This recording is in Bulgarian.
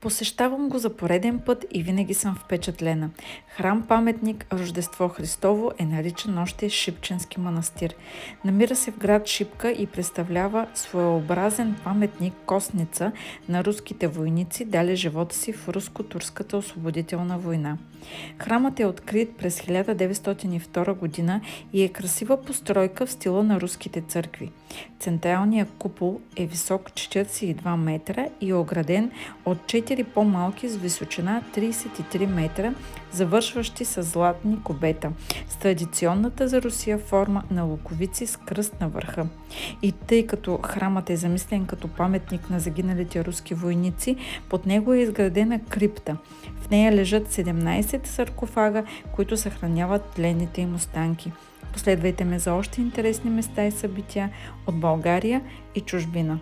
Посещавам го за пореден път и винаги съм впечатлена. Храм-паметник Рождество Христово е наричан още Шипченски манастир. Намира се в град Шипка и представлява своеобразен паметник костница на руските войници, дали живота си в руско-турската освободителна война. Храмът е открит през 1902 година и е красива постройка в стила на руските църкви. Централният купол е висок 42 метра и е ограден от 4 по-малки с височина 33 метра, завършващи с златни кубета, с традиционната за Русия форма на луковици с кръст на върха. И тъй като храмът е замислен като паметник на загиналите руски войници, под него е изградена крипта. В нея лежат 17 саркофага, които съхраняват тленните им останки. Последвайте ме за още интересни места и събития от България и чужбина.